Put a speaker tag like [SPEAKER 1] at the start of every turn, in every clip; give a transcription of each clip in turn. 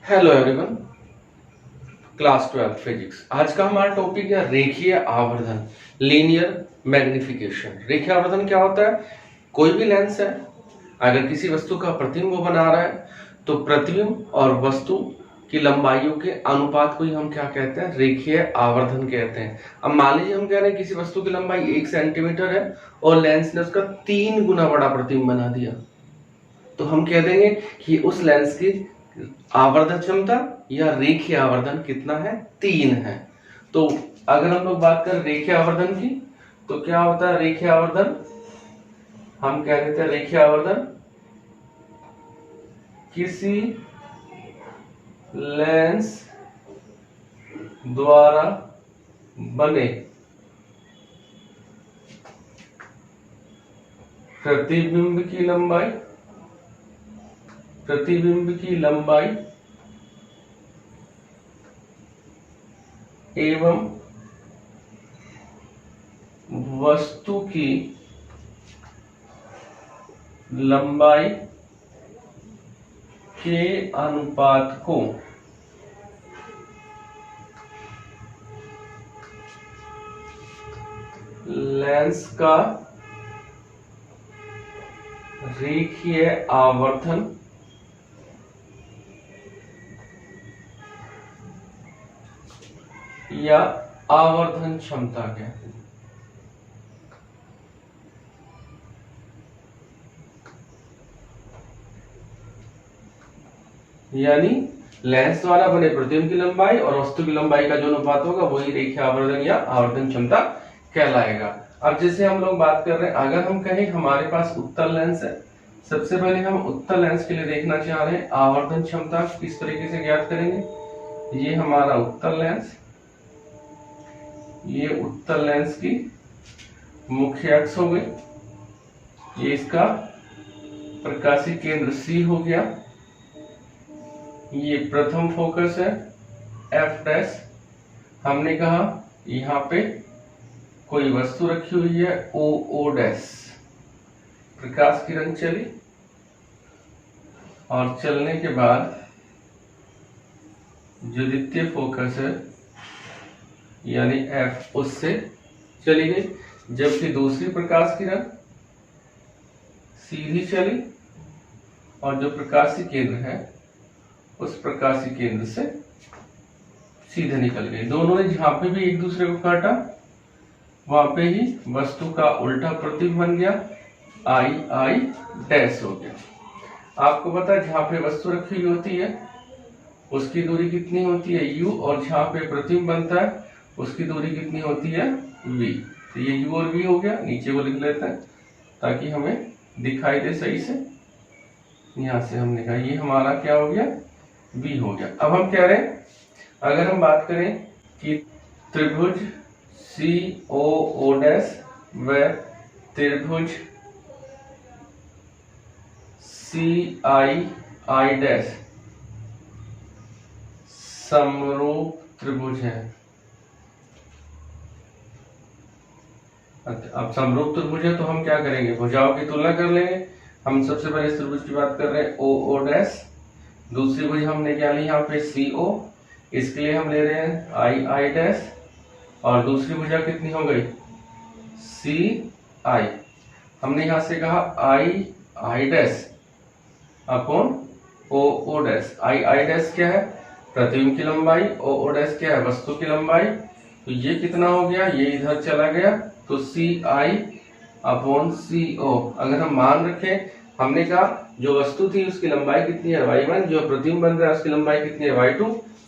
[SPEAKER 1] Hello everyone, class 12 physics. आज का हमारा टॉपिक है रेखीय आवर्धन, लीनियर मैग्निफिकेशन। रेखीय आवर्धन क्या होता है? कोई भी लेंस है, अगर किसी वस्तु का प्रतिबिंब बना रहा है तो प्रतिबिंब और वस्तु की लंबाइयों के अनुपात को ही हम क्या कहते हैं? रेखीय आवर्धन कहते हैं। अब मान लीजिए हम कह रहे हैं किसी वस्तु की लंबाई 1 सेंटीमीटर है और लेंस ने उसका 3 गुना बड़ा प्रतिबिंब बना दिया, तो हम कह देंगे कि उस लेंस की आवर्धन क्षमता या रेखीय आवर्धन कितना है? 3 है। तो अगर हम लोग बात करें रेखीय आवर्धन की, तो क्या होता है रेखीय आवर्धन? हम कह देते हैं रेखीय आवर्धन किसी लेंस द्वारा बने प्रतिबिंब की लंबाई एवं वस्तु की लंबाई के अनुपात को लेंस का रेखीय आवर्धन या आवर्धन क्षमता कहते हैं। यानी लेंस द्वारा बने प्रतिबिंब की लंबाई और वस्तु की लंबाई का जो अनुपात होगा वही रेखीय आवर्धन या आवर्धन क्षमता कहलाएगा। अब जैसे हम लोग बात कर रहे हैं, अगर हम कहें हमारे पास उत्तल लेंस है, सबसे पहले हम उत्तल लेंस के लिए देखना चाह रहे हैं आवर्धन क्षमता किस तरीके से ज्ञात करेंगे। ये हमारा उत्तल लेंस, ये उत्तल लेंस की मुख्य अक्ष हो गई, ये इसका प्रकाशीय केंद्र C हो गया, ये प्रथम फोकस है F'। हमने कहा यहाँ पे कोई वस्तु रखी हुई है OO', प्रकाश किरण चली और चलने के बाद जो द्वितीय फोकस है यानी F उससे चली गई, जबकि दूसरी प्रकाश किरण सीधी चली और जो प्रकाशीय केंद्र है उस प्रकाशीय केंद्र से सीधे निकल गई। दोनों ने जहां पे भी एक दूसरे को काटा वहां पे ही वस्तु का उल्टा प्रतिबिंब बन गया, I' हो गया। आपको पता है जहां पे वस्तु रखी हुई होती है उसकी दूरी कितनी होती है U, और जहां पे प्रतिबिंब बनता है उसकी दूरी कितनी होती है V। तो ये U और V हो गया, नीचे को लिख लेते हैं ताकि हमें दिखाई दे सही से। यहां से हमने कहा ये हमारा क्या हो गया? V हो गया। अब हम कह रहे हैं अगर हम बात करें कि त्रिभुज COO' व त्रिभुज CII' समरूप त्रिभुज है। अब समरूप त्रिभुज है तो हम क्या करेंगे? भुजाओं की तुलना कर लेंगे। हम सबसे पहले इस त्रिभुज की बात कर रहे हैं OO', दूसरी भुज हमने क्या ली यहाँ पे CO, इसके लिए हम ले रहे हैं II', और दूसरी भुजा कितनी हो गई? CI। हमने यहां से कहा II' अपॉन OO'। II' क्या है? प्रतिबिंब की लंबाई, OO' क्या है? वस्तु की लंबाई। तो ये कितना हो गया? ये इधर चला गया, तो CI अपॉन CO। अगर हम मान रखें, हमने कहा जो वस्तु थी उसकी लंबाई कितनी है? Y1, जो प्रतिबिंब बन रहा है उसकी लंबाई कितनी है? Y2,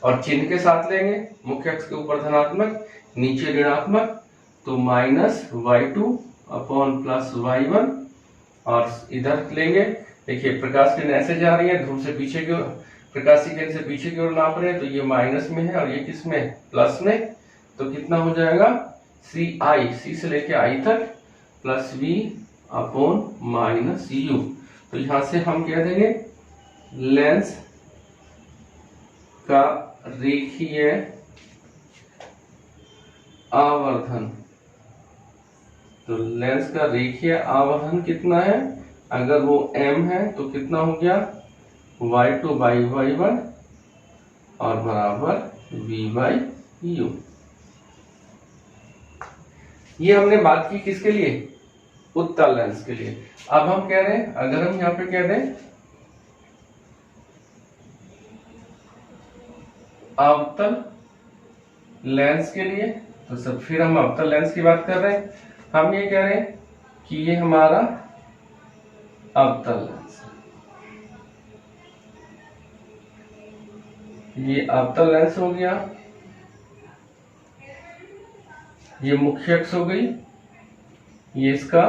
[SPEAKER 1] और चिन्ह के साथ लेंगे, मुख्य अक्ष के ऊपर धनात्मक नीचे ऋणात्मक, तो -Y2 अपॉन प्लस Y1, और इधर लेंगे। देखिए प्रकाश किरण ऐसे जा रही है, ध्रुव से पीछे की ओर, प्रकाशीय केंद्र से पीछे की ओर नाप रहे हैं, तो ये माइनस में है और ये किस में? प्लस में। तो कितना हो जाएगा? CI, C से लेके I तक, plus V upon minus U। तो यहां से हम कह देंगे लेंस का रेखीय आवर्धन। तो लेंस का रेखीय आवर्धन कितना है? अगर वो m है तो कितना हो गया? y2 बाई y1 और बराबर v/u। ये हमने बात की किसके लिए? उत्तल लेंस के लिए। अब हम कह रहे हैं, अगर हम यहाँ पे कह दें अवतल लेंस के लिए, तो सब फिर हम अवतल लेंस की बात कर रहे हैं। हम ये कह रहे हैं कि ये हमारा अवतल लेंस, ये अवतल लेंस हो गया, ये मुख्य अक्ष हो गई, ये इसका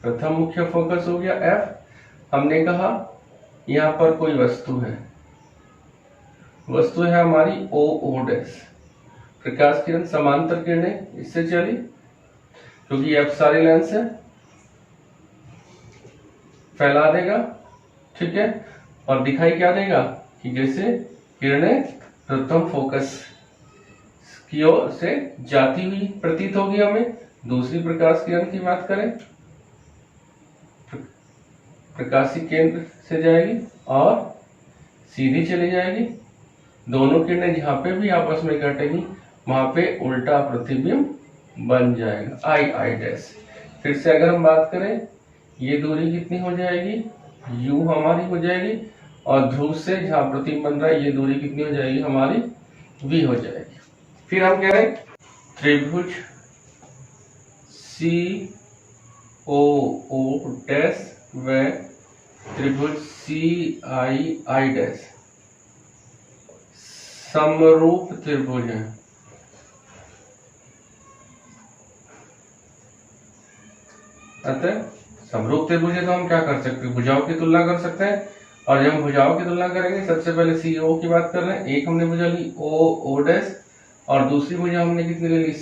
[SPEAKER 1] प्रथम मुख्य फोकस हो गया F। हमने कहा यहां पर कोई वस्तु है, वस्तु है हमारी OO'। प्रकाश किरण समांतर किरणें इससे चली, क्योंकि F सारे लेंस है, फैला देगा, ठीक है, और दिखाई क्या देगा कि जैसे किरणें प्रथम फोकस की ओर से जाती हुई प्रतीत होगी हमें। दूसरी प्रकाश किरण की बात करें, प्रकाशी केंद्र से जाएगी और सीधी चली जाएगी। दोनों किरणें जहां पे भी आपस में घटेंगी वहां पे उल्टा प्रतिबिंब बन जाएगा, I'। फिर से अगर हम बात करें, ये दूरी कितनी हो जाएगी? u हमारी हो जाएगी, और ध्रुव से जहां प्रतिबिंब बन रहा है ये दूरी कितनी हो जाएगी? हमारी v हो जाएगी। फिर हम कह रहे हैं त्रिभुज COO' व त्रिभुज CII' समरूप त्रिभुज है। अतः समरूप त्रिभुज है तो हम क्या कर सकते हैं? भुजाओं की तुलना कर सकते हैं। और जब हम भुजाओं की तुलना करेंगे, सबसे पहले CO की बात कर रहे हैं, एक हमने भुजा ली OO', और दूसरी भुजा हमने कितनी ले ली?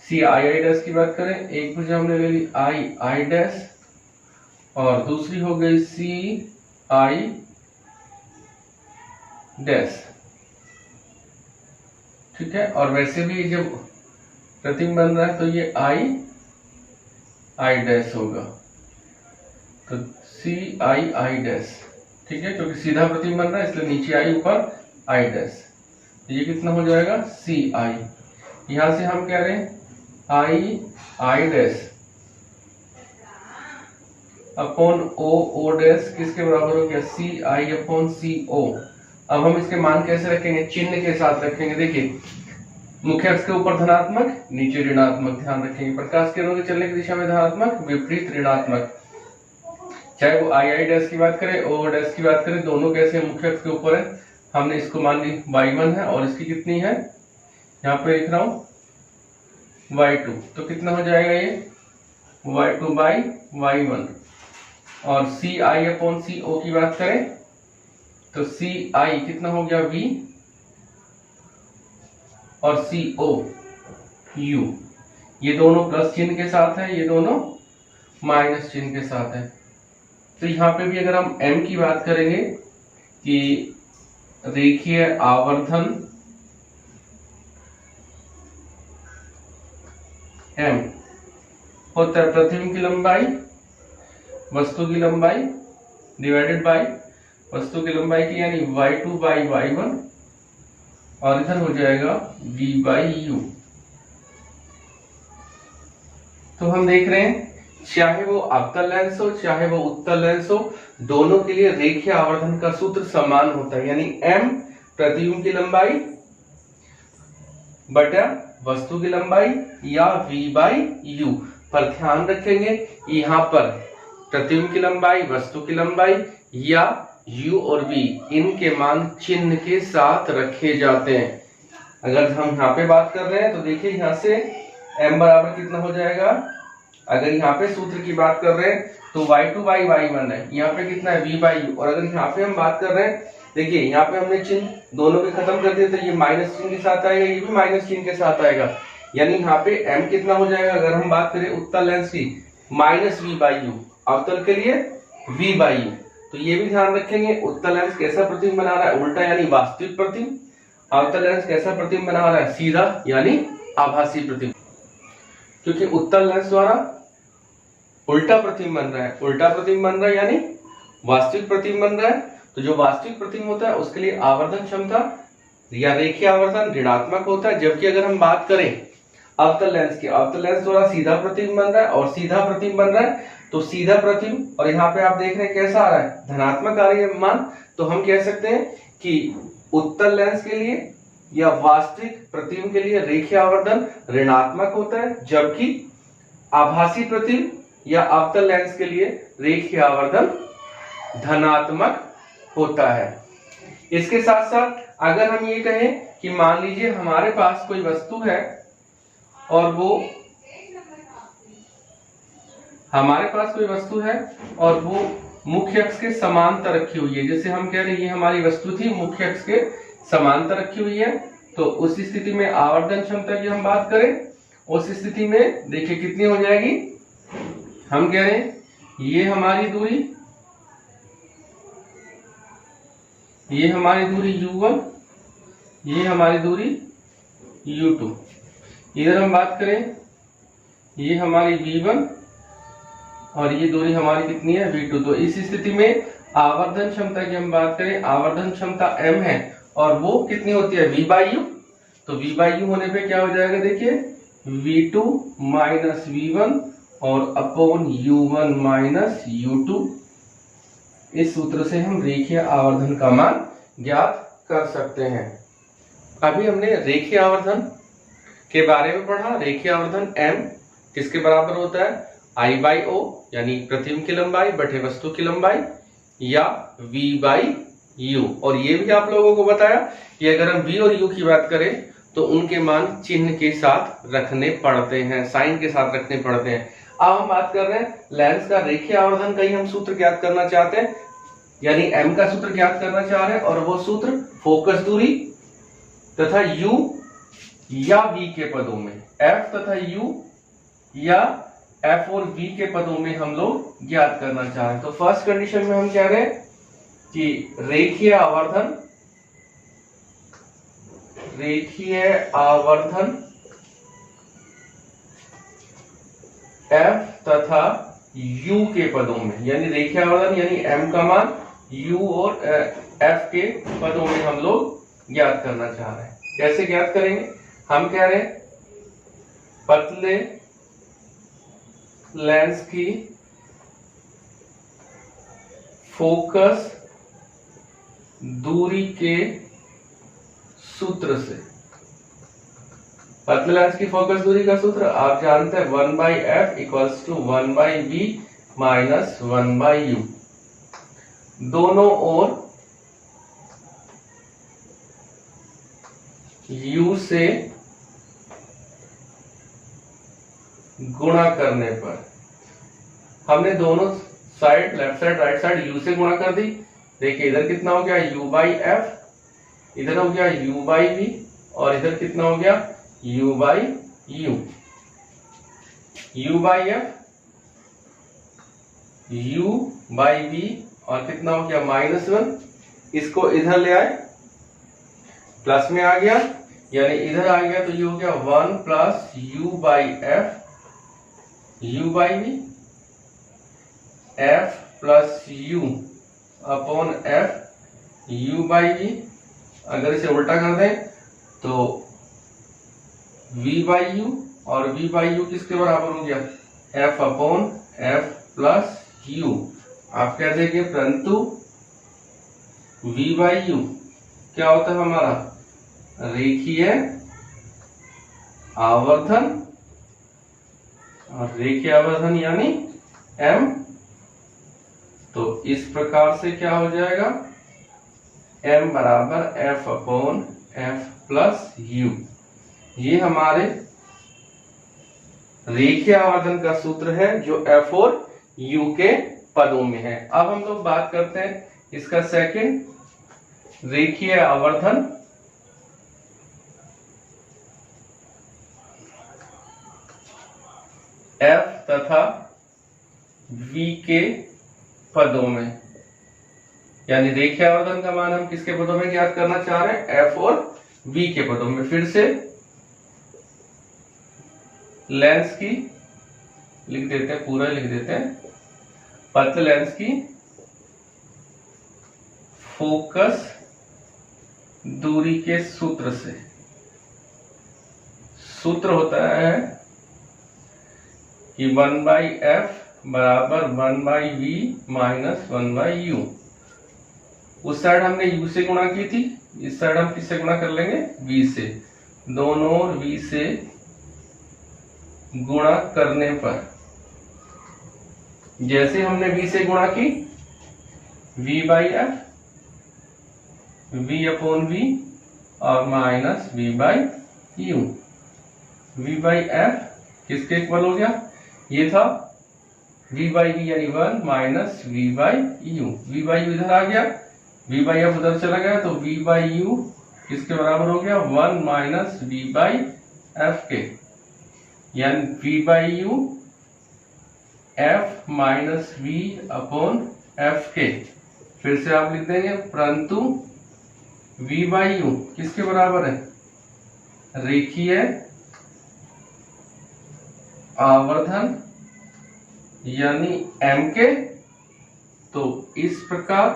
[SPEAKER 1] CII' की बात करें, एक भुजा हमने ले ली II', और दूसरी हो गई CI'। ठीक है, और वैसे भी जब प्रतिबिंब बन रहा है तो ये I' होगा, तो CII'। ठीक है, क्योंकि सीधा प्रतिबिंब बन रहा है इसलिए नीचे I ऊपर I'। ये कितना हो जाएगा? CI। यहां से हम कह रहे हैं I' अपॉन OO' किसके बराबर हो गया? CI upon CO। अब हम इसके मान कैसे रखेंगे? चिन्ह के साथ रखेंगे। देखिए, मुख्य अक्ष के ऊपर धनात्मक, नीचे ऋणात्मक, ध्यान रखेंगे। प्रकाश किरणों के चलने की दिशा में धनात्मक, विपरीत ऋणात्मक। चाहे वो II' की बात करें, OO' की बात करें, दोनों कैसे मुख्य अक्ष के ऊपर है। हमने इसको मान ली y1 है, और इसकी कितनी है? यहाँ पे लिख रहा हूं y2, तो कितना हो जाएगा ये? y2/y1। और CI अपॉन CO की बात करें तो CI कितना हो गया? v, और CO u। ये दोनों प्लस चिन्ह के साथ है, ये दोनों माइनस चिन्ह के साथ है। तो यहाँ पे भी अगर हम m की बात करेंगे कि रेखीय आवर्धन m होता है प्रतिबिंब की लंबाई, वस्तु की लंबाई डिवाइडेड बाय वस्तु की लंबाई की, यानी y2/y1, और इधर हो जाएगा v/u। तो हम देख रहे हैं, चाहे वो अवतल लेंस हो चाहे वो उत्तल लेंस हो, दोनों के लिए रेखीय आवर्धन का सूत्र समान होता है, यानी m प्रतिबिंब की लंबाई बटा वस्तु की लंबाई या v/u। पर ध्यान रखेंगे, यहाँ पर प्रतिबिंब की लंबाई, वस्तु की लंबाई या u और v इनके मान चिन्ह के साथ रखे जाते हैं। अगर हम यहाँ पे बात कर रहे हैं तो देखिए, यहाँ से m बराबर कितना हो जाएगा? अगर यहाँ पे सूत्र की बात कर रहे हैं तो y2/y1 है, यहाँ पे कितना है? v/u। और अगर यहाँ पे हम बात कर रहे हैं, देखिए यहाँ पे हमने चिन्ह दोनों के खत्म कर दिए, तो ये माइनस चिन्ह के साथ आएगा, ये भी माइनस चिन्ह के साथ आएगा, यानी यहाँ पे m कितना हो जाएगा? अगर हम बात करें उत्तल लेंस की, -v/u, अवतल के लिए v/u। तो ये भी ध्यान रखेंगे, उत्तल लेंस कैसा प्रतिबिंब बना रहा है? उल्टा, यानी वास्तविक प्रतिबिंब। अवतल लेंस कैसा प्रतिबिंब बना रहा है? सीधा, यानी आभासी प्रतिबिंब। क्योंकि उत्तल लेंस द्वारा उल्टा प्रतिबिंब बन रहा है, उल्टा प्रतिबिंब बन रहा है यानी वास्तविक प्रतिबिंब बन रहा है, तो जो वास्तविक प्रतिबिंब होता है उसके लिए आवर्धन क्षमता या रेखीय आवर्धन ऋणात्मक होता है, जबकि अगर हम बात करें अवतल लेंस की, अवतल लेंस द्वारा सीधा प्रतिबिंब बन रहा है और सीधा प्रतिबिंब बन रहा है, तो सीधा प्रतिबिंब और यहाँ पे आप देख रहे हैं कैसा आ रहा है, धनात्मक आ रही है मान, तो हम कह सकते हैं कि उत्तल लेंस के लिए या वास्तविक प्रतिबिंब के लिए रेखीय आवर्धन ऋणात्मक होता है, जबकि आभासी प्रतिबिंब या अवतल लेंस के लिए रेखीय आवर्धन धनात्मक होता है। इसके साथ साथ अगर हम ये कहें कि मान लीजिए हमारे पास कोई वस्तु है और वो मुख्य अक्ष के समांतर रखी हुई है, जैसे हम कह रहे हैं ये हमारी वस्तु थी मुख्य अक्ष के समांतर रखी हुई है, तो उस स्थिति में आवर्धन क्षमता की हम बात करें, उस स्थिति में देखिए कितनी हो जाएगी, हम कह रहे हैं ये हमारी दूरी u1, ये हमारी दूरी u2, इधर हम बात करें ये हमारी v1 और ये दूरी हमारी कितनी है v2। तो इस स्थिति में आवर्धन क्षमता की हम बात करें, आवर्धन क्षमता m है और वो कितनी होती है v/u, तो v/u होने पे क्या हो जाएगा, देखिए v2 माइनस v1 और अपॉन u1 माइनस u2। इस सूत्र से हम रेखीय आवर्धन का मान ज्ञात कर सकते हैं। अभी हमने रेखीय आवर्धन के बारे में पढ़ा। रेखीय आवर्धन m किसके बराबर होता है, I/O यानी प्रतिबिंब की लंबाई बटे वस्तु की लंबाई, या v/u। और ये भी आप लोगों को बताया कि अगर हम v और u की बात करें तो उनके मान चिन्ह के साथ रखने पड़ते हैं, साइन के साथ रखने पड़ते हैं। अब हम बात कर रहे हैं लेंस का रेखीय आवर्धन का ही हम सूत्र ज्ञात करना चाहते हैं, यानी m का सूत्र ज्ञात करना चाह रहे हैं, और वो सूत्र फोकस दूरी तथा u या v के पदों में, f तथा u या f और v के पदों में हम लोग ज्ञात करना चाह रहे हैं। तो फर्स्ट कंडीशन में हम कह रहे हैं कि रेखीय आवर्धन f तथा u के पदों में, यानी रेखीय आवर्धन यानी m का मान u और f के पदों में हम लोग ज्ञात करना चाह रहे हैं। कैसे ज्ञात करेंगे, हम कह रहे हैं पतले लेंस की फोकस दूरी के सूत्र से, पतले लेंस की फोकस दूरी का सूत्र आप जानते हैं 1/f equals to 1/v minus 1/u। दोनों ओर u से गुणा करने पर, हमने दोनों side left side right side u से गुणा कर दी। देखिए इधर कितना हो गया u/f, इधर हो गया u/v और इधर कितना हो गया u/u। u/f u/v और कितना हो गया -1, इसको इधर ले आए प्लस में आ गया, यानी इधर आ गया तो ये हो गया 1 plus u/f u/v f plus u upon f u/v। अगर इसे उल्टा कर दें तो v/u और v/u किसके बराबर हो गया f upon f plus u। आप कह देंगे परंतु v/u क्या होता है हमारा रेखीय आवर्धन, और रेखीय आवर्धन यानी m। तो इस प्रकार से क्या हो जाएगा m बराबर f upon f plus u। ये हमारे रेखीय आवर्धन का सूत्र है जो f और u के पदों में है। अब हम लोग बात करते हैं इसका सेकंड रेखीय आवर्धन f तथा v के पदों में, यानी रेखीय आवर्धन का मान हम किसके पदों में ज्ञात करना चाह रहे हैं f और v के पदों में। फिर से लेंस की लिख देते हैं, पूरा लिख देते हैं, पतले लेंस की फोकस दूरी के सूत्र से। सूत्र होता है कि 1/f बराबर 1/v माइनस 1/u। उस साइड हमने u से गुणा की थी, इस साइड हम किससे गुणा कर लेंगे, v से। दोनों ओर v से गुणा करने पर जैसे हमने v से गुणा की, v/f v/v और माइनस v/u। v/f किसके इक्वल हो गया, ये था v/v यानी 1 माइनस v/u। v/u इधर आ गया, v/f उधर चला गया, तो v/u किसके बराबर हो गया, 1 माइनस v/f के, यानी v/u f minus v upon f के। फिर से आप लिख देंगे, परंतु v/u किसके बराबर है, रेखीय आवर्धन यानी m के। तो इस प्रकार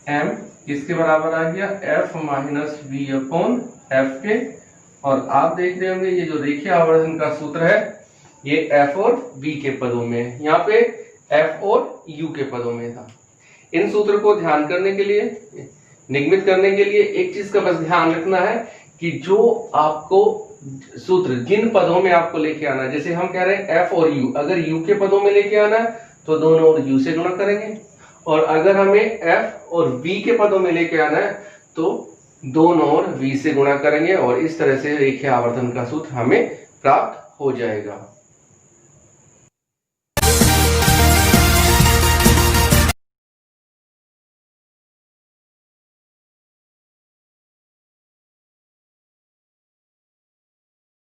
[SPEAKER 1] m किसके बराबर आ गया, f minus v upon f के। और आप देख रहे होंगे ये जो रेखीय आवर्धन का सूत्र है ये f और v के पदों में है, यहाँ पे f और u के पदों में था। इन सूत्र को ध्यान करने के लिए, निगमित करने के लिए एक चीज का बस ध्यान रखना है कि जो आपको सूत्र जिन पदों में आपको लेके आना है, जैसे हम कह रहे हैं f और u, अगर u के पदों में लेके आना है तो दोनों ओर u से गुणा करेंगे, और अगर हमें f और v के पदों में लेके आना है तो दोनों ओर v से गुणा करेंगे, और इस तरह से रेखीय आवर्धन का सूत्र हमें प्राप्त हो जाएगा।